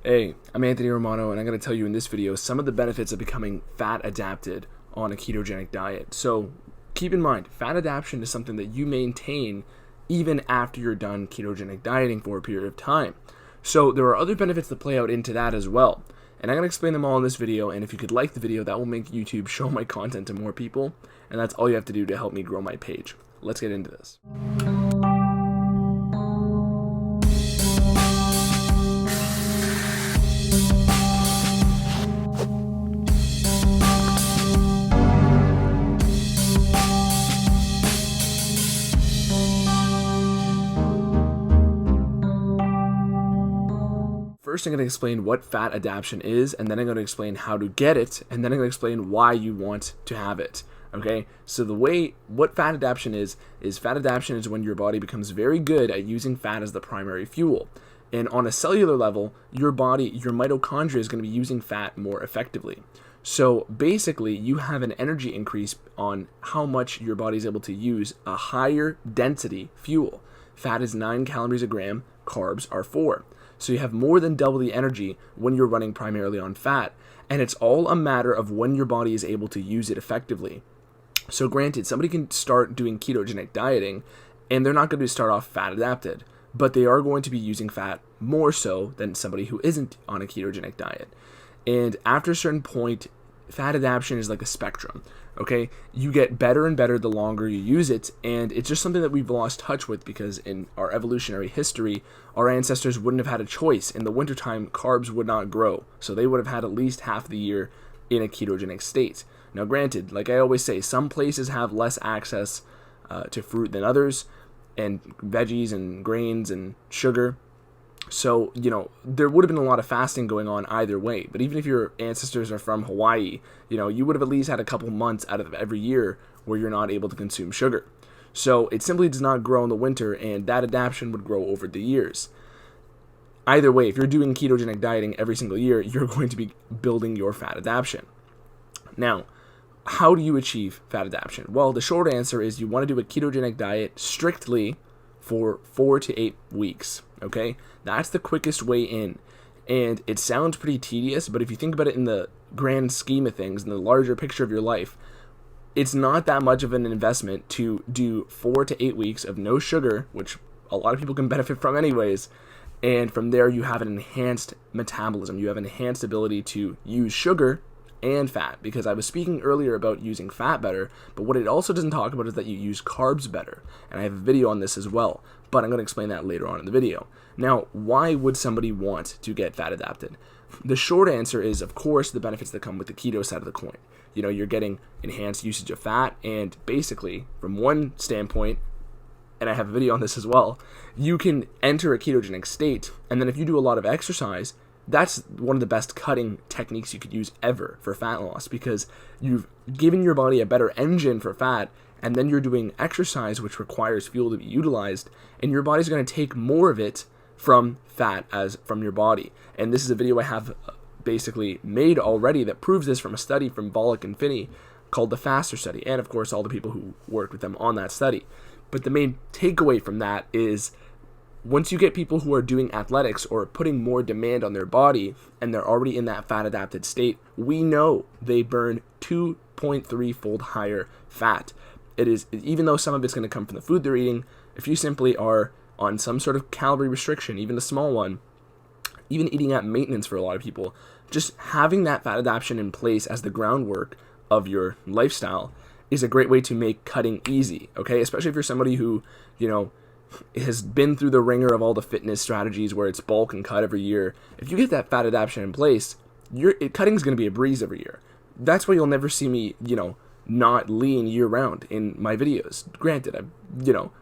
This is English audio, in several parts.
Hey, I'm Anthony Romano, and I'm going to tell you in this video some of the benefits of becoming fat adapted on a ketogenic diet. So keep in mind, fat adaptation is something that you maintain even after you're done ketogenic dieting for a period of time. So there are other benefits that play out into that as well. And I'm going to explain them all in this video, and if you could like the video, that will make YouTube show my content to more people, and that's all you have to do to help me grow my page. Let's get into this. First, I'm going to explain what fat adaptation is, and then I'm going to explain how to get it, and then I'm going to explain why you want to have it. Okay, so what fat adaptation is fat adaptation is when your body becomes very good at using fat as the primary fuel. And on a cellular level, your mitochondria is going to be using fat more effectively. So basically, you have an energy increase on how much your body is able to use a higher density fuel. Fat is 9 calories a gram, carbs are 4. So you have more than double the energy when you're running primarily on fat. And it's all a matter of when your body is able to use it effectively. So granted, somebody can start doing ketogenic dieting and they're not going to start off fat adapted, but they are going to be using fat more so than somebody who isn't on a ketogenic diet. And after a certain point, fat adaptation is like a spectrum, okay? You get better and better the longer you use it, and it's just something that we've lost touch with because in our evolutionary history, our ancestors wouldn't have had a choice. In the wintertime, carbs would not grow, so they would have had at least half the year in a ketogenic state. Now granted, like I always say, some places have less access to fruit than others, and veggies and grains and sugar. So, there would have been a lot of fasting going on either way. But even if your ancestors are from Hawaii, you would have at least had a couple months out of every year where you're not able to consume sugar. So it simply does not grow in the winter, and that adaptation would grow over the years. Either way, if you're doing ketogenic dieting every single year, you're going to be building your fat adaptation. Now, how do you achieve fat adaptation? Well, the short answer is you want to do a ketogenic diet strictly for 4 to 8 weeks, okay? That's the quickest way in. And it sounds pretty tedious, but if you think about it in the grand scheme of things, in the larger picture of your life, it's not that much of an investment to do 4 to 8 weeks of no sugar, which a lot of people can benefit from anyways. And from there, you have an enhanced metabolism. You have an enhanced ability to use sugar and fat, because I was speaking earlier about using fat better, but what it also doesn't talk about is that you use carbs better, and I have a video on this as well, but I'm going to explain that later on in the video. Now, why would somebody want to get fat adapted? The short answer is, of course, the benefits that come with the keto side of the coin. You're getting enhanced usage of fat, and basically, from one standpoint, and I have a video on this as well, you can enter a ketogenic state, and then if you do a lot of exercise, that's one of the best cutting techniques you could use ever for fat loss, because you've given your body a better engine for fat, and then you're doing exercise which requires fuel to be utilized, and your body's going to take more of it from fat as from your body. And this is a video I have basically made already that proves this from a study from Volek and Finney called the FASTER study, and of course all the people who worked with them on that study. But the main takeaway from that is, once you get people who are doing athletics or putting more demand on their body and they're already in that fat adapted state, we know they burn 2.3-fold higher fat. It is, even though some of it's going to come from the food they're eating, if you simply are on some sort of calorie restriction, even a small one, even eating at maintenance for a lot of people, just having that fat adaptation in place as the groundwork of your lifestyle is a great way to make cutting easy, okay? Especially if you're somebody who, has been through the ringer of all the fitness strategies where it's bulk and cut every year. If you get that fat adaptation in place, cutting's going to be a breeze every year. That's why you'll never see me, not lean year round in my videos. Granted, I've,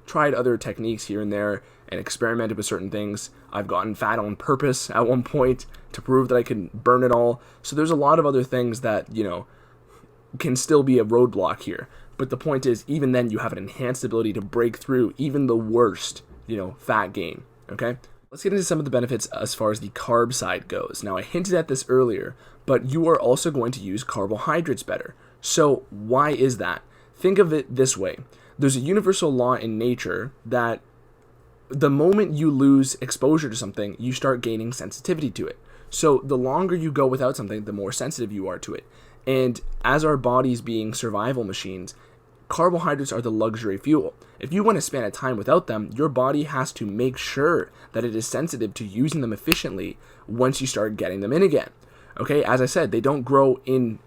tried other techniques here and there and experimented with certain things. I've gotten fat on purpose at one point to prove that I can burn it all. So there's a lot of other things that, can still be a roadblock here. But the point is, even then, you have an enhanced ability to break through even the worst, fat gain, okay? Let's get into some of the benefits as far as the carb side goes. Now, I hinted at this earlier, but you are also going to use carbohydrates better. So why is that? Think of it this way. There's a universal law in nature that the moment you lose exposure to something, you start gaining sensitivity to it. So the longer you go without something, the more sensitive you are to it. And as our bodies being survival machines, carbohydrates are the luxury fuel. If you want to span a time without them, your body has to make sure that it is sensitive to using them efficiently once you start getting them in again. Okay, as I said, they don't grow in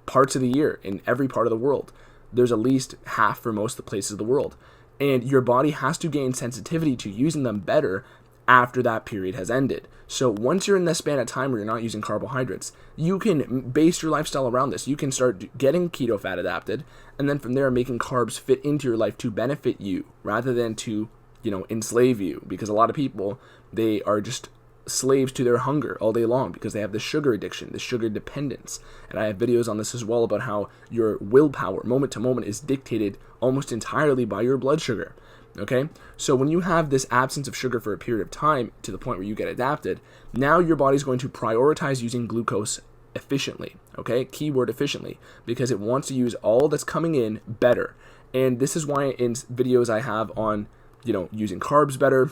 parts of the year in every part of the world. There's at least half for most of the places of the world. And your body has to gain sensitivity to using them better after that period has ended. So once you're in the span of time where you're not using carbohydrates, you can base your lifestyle around this. You can start getting keto fat adapted, and then from there making carbs fit into your life to benefit you rather than to, enslave you. Because a lot of people, they are just slaves to their hunger all day long because they have the sugar addiction, the sugar dependence. And I have videos on this as well about how your willpower moment to moment is dictated almost entirely by your blood sugar. Okay, so when you have this absence of sugar for a period of time to the point where you get adapted, now your body's going to prioritize using glucose efficiently. Okay, keyword efficiently, because it wants to use all that's coming in better. And this is why in videos I have on, using carbs better,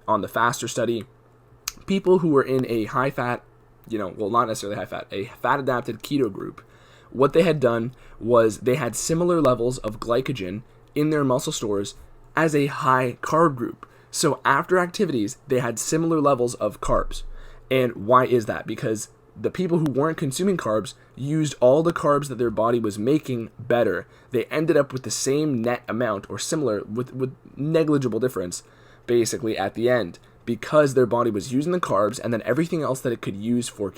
on the faster study, people who were in a high fat, not necessarily high fat, a fat adapted keto group, what they had done was they had similar levels of glycogen in their muscle stores as a high carb group. So after activities, they had similar levels of carbs. And why is that? Because the people who weren't consuming carbs used all the carbs that their body was making better. They ended up with the same net amount or similar with negligible difference basically at the end, because their body was using the carbs and then everything else that it could use for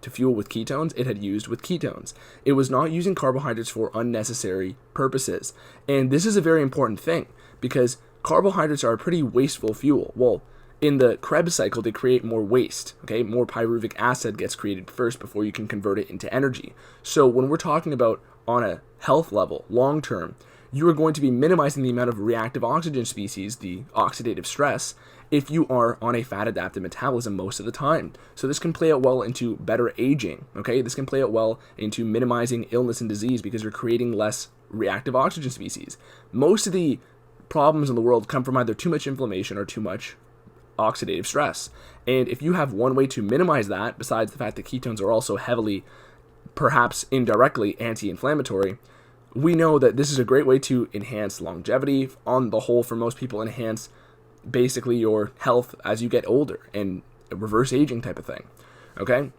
to fuel with ketones, it had used with ketones. It was not using carbohydrates for unnecessary purposes. And this is a very important thing because carbohydrates are a pretty wasteful fuel. Well, in the Krebs cycle, they create more waste. Okay, more pyruvic acid gets created first before you can convert it into energy. So when we're talking about on a health level, long term, you are going to be minimizing the amount of reactive oxygen species, the oxidative stress, if you are on a fat adapted metabolism most of the time. So this can play out well into better aging, okay? This can play out well into minimizing illness and disease because you're creating less reactive oxygen species. Most of the problems in the world come from either too much inflammation or too much oxidative stress. And if you have one way to minimize that, besides the fact that ketones are also heavily, perhaps indirectly, anti-inflammatory, we know that this is a great way to enhance longevity, on the whole for most people, enhance basically your health as you get older and reverse aging type of thing. Okay,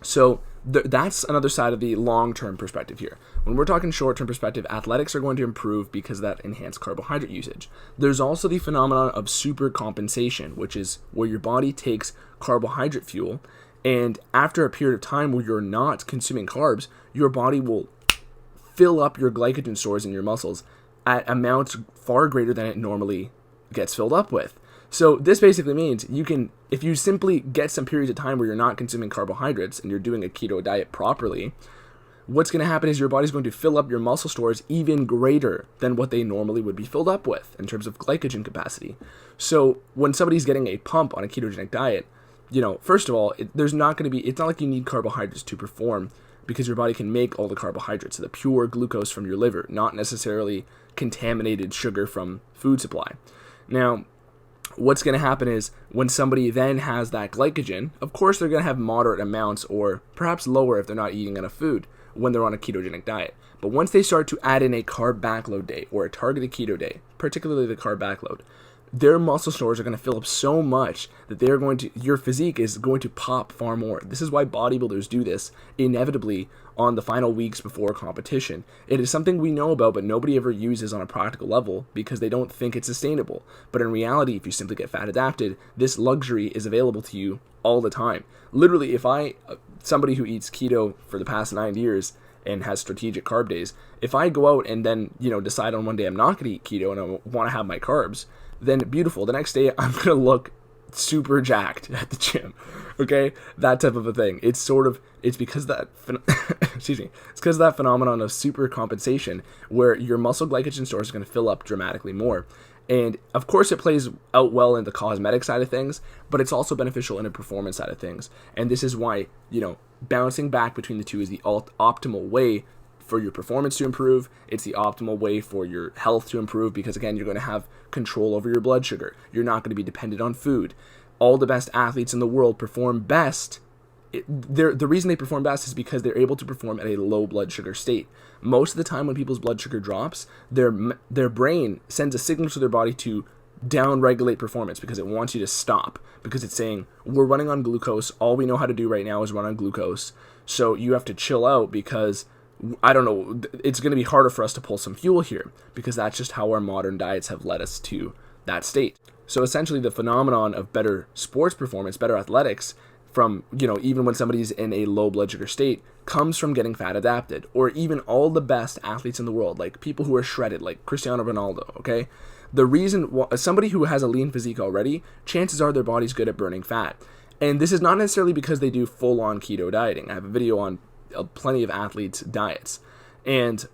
so that's another side of the long-term perspective here. When we're talking short-term perspective, athletics are going to improve because of that enhanced carbohydrate usage. There's also the phenomenon of supercompensation, which is where your body takes carbohydrate fuel, and after a period of time where you're not consuming carbs, your body will fill up your glycogen stores in your muscles at amounts far greater than it normally gets filled up with. So this basically means you can, if you simply get some periods of time where you're not consuming carbohydrates and you're doing a keto diet properly, what's going to happen is your body's going to fill up your muscle stores even greater than what they normally would be filled up with in terms of glycogen capacity. So when somebody's getting a pump on a ketogenic diet, first of all, it's not like you need carbohydrates to perform, because your body can make all the carbohydrates, the pure glucose from your liver, not necessarily contaminated sugar from food supply. Now, what's going to happen is when somebody then has that glycogen, of course they're going to have moderate amounts or perhaps lower if they're not eating enough food when they're on a ketogenic diet. But once they start to add in a carb backload day or a targeted keto day, particularly the carb backload, their muscle stores are going to fill up so much that your physique is going to pop far more. This is why bodybuilders do this inevitably on the final weeks before competition. It is something we know about, but nobody ever uses on a practical level because they don't think it's sustainable. But in reality, if you simply get fat adapted, this luxury is available to you all the time. Literally, if somebody who eats keto for the past 9 years and has strategic carb days, if I go out and then, decide on one day I'm not going to eat keto and I want to have my carbs, then beautiful. The next day I'm going to look super jacked at the gym. Okay? That type of a thing. It's because that, it's because of that phenomenon of super compensation where your muscle glycogen stores are going to fill up dramatically more. And of course it plays out well in the cosmetic side of things, but it's also beneficial in the performance side of things. And this is why, bouncing back between the two is the optimal way for your performance to improve. It's the optimal way for your health to improve because, again, you're going to have control over your blood sugar. You're not going to be dependent on food. all the best athletes in the world perform best, the reason they perform best is because they're able to perform at a low blood sugar state. Most of the time when people's blood sugar drops, their brain sends a signal to their body to down-regulate performance because it wants you to stop, because it's saying, we're running on glucose, all we know how to do right now is run on glucose, so you have to chill out because, I don't know, it's going to be harder for us to pull some fuel here, because that's just how our modern diets have led us to that state. So essentially the phenomenon of better sports performance, better athletics, from, even when somebody's in a low blood sugar state, comes from getting fat adapted. Or even all the best athletes in the world, like people who are shredded, like Cristiano Ronaldo, okay? The reason, somebody who has a lean physique already, chances are their body's good at burning fat. And this is not necessarily because they do full-on keto dieting. I have a video on plenty of athletes' diets. And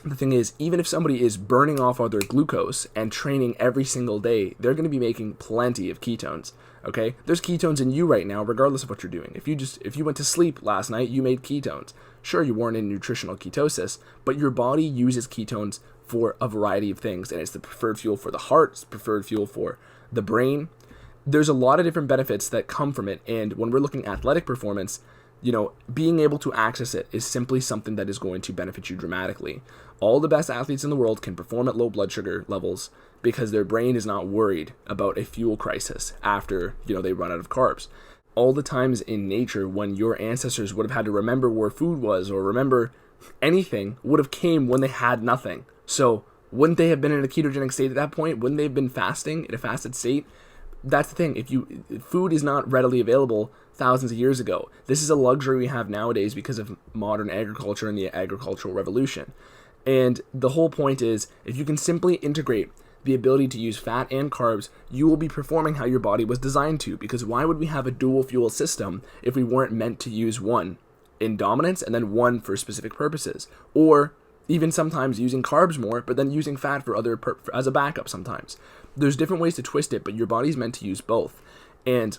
the thing is, even if somebody is burning off all their glucose and training every single day, they're going to be making plenty of ketones, okay? There's ketones in you right now, regardless of what you're doing. If you went to sleep last night, you made ketones. Sure, you weren't in nutritional ketosis, but your body uses ketones for a variety of things, and it's the preferred fuel for the heart, it's the preferred fuel for the brain. There's a lot of different benefits that come from it, and when we're looking at athletic performance, being able to access it is simply something that is going to benefit you dramatically. All the best athletes in the world can perform at low blood sugar levels because their brain is not worried about a fuel crisis after, they run out of carbs. All the times in nature when your ancestors would have had to remember where food was or remember anything would have came when they had nothing. So wouldn't they have been in a ketogenic state at that point? Wouldn't they have been fasting in a fasted state? That's the thing. Food is not readily available thousands of years ago. This is a luxury we have nowadays because of modern agriculture and the agricultural revolution. And the whole point is, if you can simply integrate the ability to use fat and carbs, you will be performing how your body was designed to. Because why would we have a dual fuel system if we weren't meant to use one in dominance and then one for specific purposes? Or even sometimes using carbs more, but then using fat for as a backup sometimes. There's different ways to twist it, but your body's meant to use both. And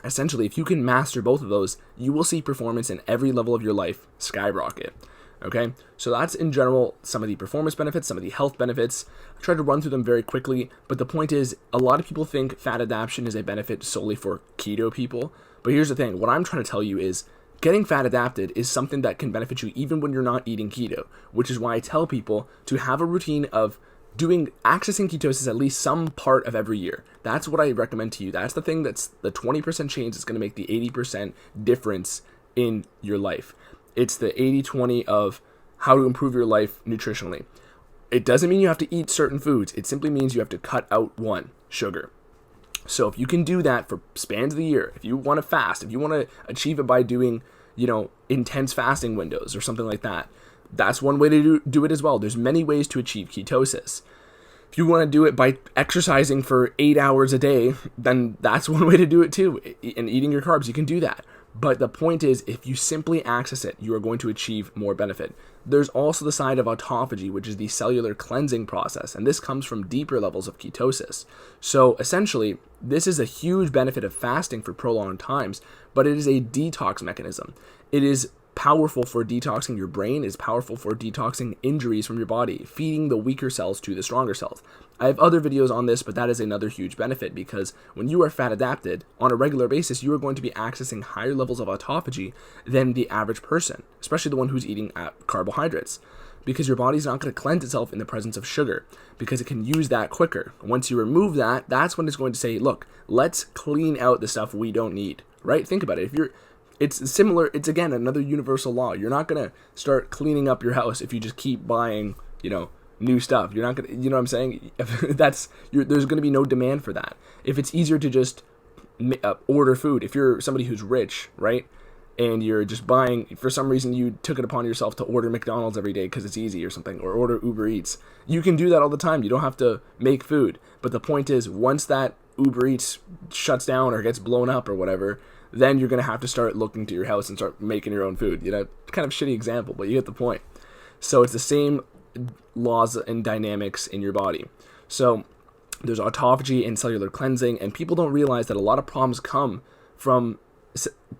essentially, if you can master both of those, you will see performance in every level of your life skyrocket. Okay, so that's in general some of the performance benefits, some of the health benefits. I tried to run through them very quickly, but the point is, a lot of people think fat adaptation is a benefit solely for keto people. But here's the thing, what I'm trying to tell you is, getting fat adapted is something that can benefit you even when you're not eating keto, which is why I tell people to have a routine of accessing ketosis at least some part of every year. That's what I recommend to you. That's the thing that's the 20% change that's going to make the 80% difference in your life. It's the 80-20 of how to improve your life nutritionally. It doesn't mean you have to eat certain foods. It simply means you have to cut out one, sugar. So if you can do that for spans of the year, if you want to fast, if you want to achieve it by doing, intense fasting windows or something like that, that's one way to do it as well. There's many ways to achieve ketosis. If you want to do it by exercising for 8 hours a day, then that's one way to do it too. And eating your carbs, you can do that. But the point is, if you simply access it, you are going to achieve more benefit. There's also the side of autophagy, which is the cellular cleansing process, and this comes from deeper levels of ketosis. So essentially, this is a huge benefit of fasting for prolonged times, but it is a detox mechanism. It is powerful for detoxing your brain, is powerful for detoxing injuries from your body, feeding the weaker cells to the stronger cells. I have other videos on this, but that is another huge benefit because when you are fat adapted on a regular basis, you are going to be accessing higher levels of autophagy than the average person, especially the one who's eating carbohydrates, because your body's not going to cleanse itself in the presence of sugar because it can use that quicker. Once you remove that, that's when it's going to say, look, let's clean out the stuff we don't need, right? Think about it. It's similar. It's, again, another universal law. You're not going to start cleaning up your house if you just keep buying, new stuff. You're not going to, you know what I'm saying? There's going to be no demand for that. If it's easier to just order food, if you're somebody who's rich, right? And you're just buying, for some reason you took it upon yourself to order McDonald's every day because it's easy or something, or order Uber Eats. You can do that all the time. You don't have to make food. But the point is, once that Uber Eats shuts down or gets blown up or whatever, then you're going to have to start looking to your house and start making your own food. Kind of shitty example, but you get the point. So it's the same laws and dynamics in your body. So there's autophagy and cellular cleansing, and people don't realize that a lot of problems come from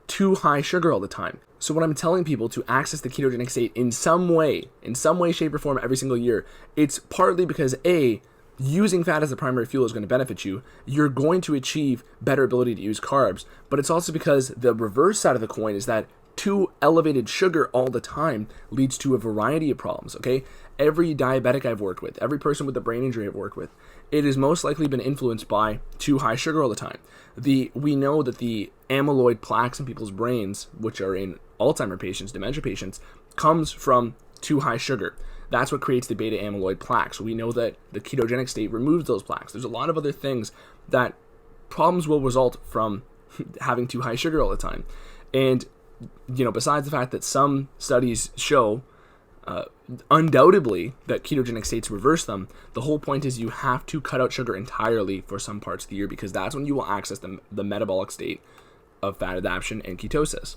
too high sugar all the time. So when I'm telling people to access the ketogenic state in some way, shape, or form every single year, it's partly because using fat as the primary fuel is going to benefit you, you're going to achieve better ability to use carbs. But it's also because the reverse side of the coin is that too elevated sugar all the time leads to a variety of problems, okay? Every diabetic I've worked with, every person with a brain injury I've worked with, it has most likely been influenced by too high sugar all the time. We know that the amyloid plaques in people's brains, which are in Alzheimer patients, dementia patients, comes from too high sugar. That's what creates the beta amyloid plaques. We know that the ketogenic state removes those plaques. There's a lot of other things that problems will result from having too high sugar all the time. And, besides the fact that some studies show undoubtedly that ketogenic states reverse them, the whole point is you have to cut out sugar entirely for some parts of the year, because that's when you will access the metabolic state of fat adaptation and ketosis.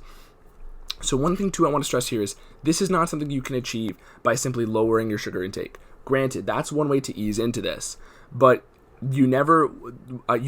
So one thing too I want to stress here is this is not something you can achieve by simply lowering your sugar intake. Granted, that's one way to ease into this, but you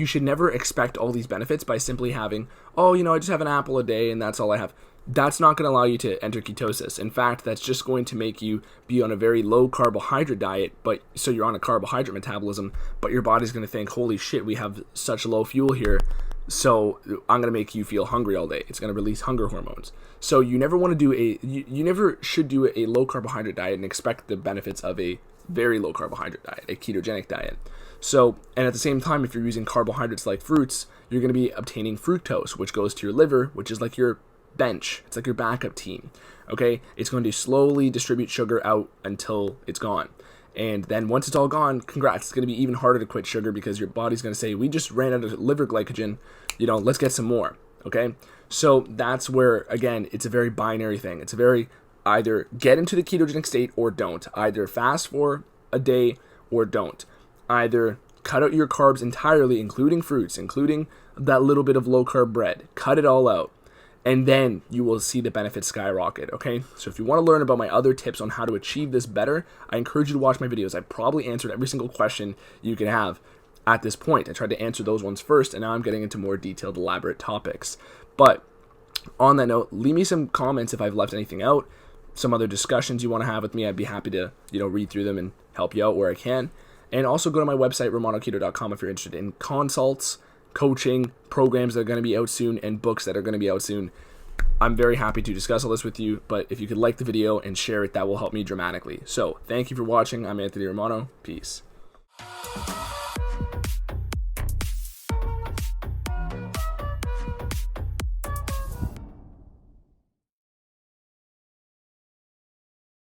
should never expect all these benefits by simply having, I just have an apple a day and that's all I have. That's not going to allow you to enter ketosis. In fact, that's just going to make you be on a very low carbohydrate diet, so you're on a carbohydrate metabolism, but your body's going to think, holy shit, we have such low fuel here, so I'm going to make you feel hungry all day. It's going to release hunger hormones. So you never want to do you never should do a low carbohydrate diet and expect the benefits of a very low carbohydrate diet, a ketogenic diet. So, and at the same time, if you're using carbohydrates like fruits, you're going to be obtaining fructose, which goes to your liver, which is like your bench. It's like your backup team. Okay? It's going to slowly distribute sugar out until it's gone. And then once it's all gone, congrats. It's going to be even harder to quit sugar because your body's going to say, we just ran out of liver glycogen, let's get some more. Okay? So that's where, again, it's a very binary thing. It's a very either get into the ketogenic state or don't. Either fast for a day or don't. Either cut out your carbs entirely, including fruits, including that little bit of low carb bread. Cut it all out. And then you will see the benefits skyrocket, okay? So if you want to learn about my other tips on how to achieve this better, I encourage you to watch my videos. I probably answered every single question you can have at this point. I tried to answer those ones first, and now I'm getting into more detailed, elaborate topics. But on that note, leave me some comments if I've left anything out, some other discussions you want to have with me. I'd be happy to, read through them and help you out where I can. And also go to my website, romanoketo.com, if you're interested in consults, coaching, programs that are going to be out soon, and books that are going to be out soon. I'm very happy to discuss all this with you, but if you could like the video and share it, that will help me dramatically. So, thank you for watching. I'm Anthony Romano. Peace.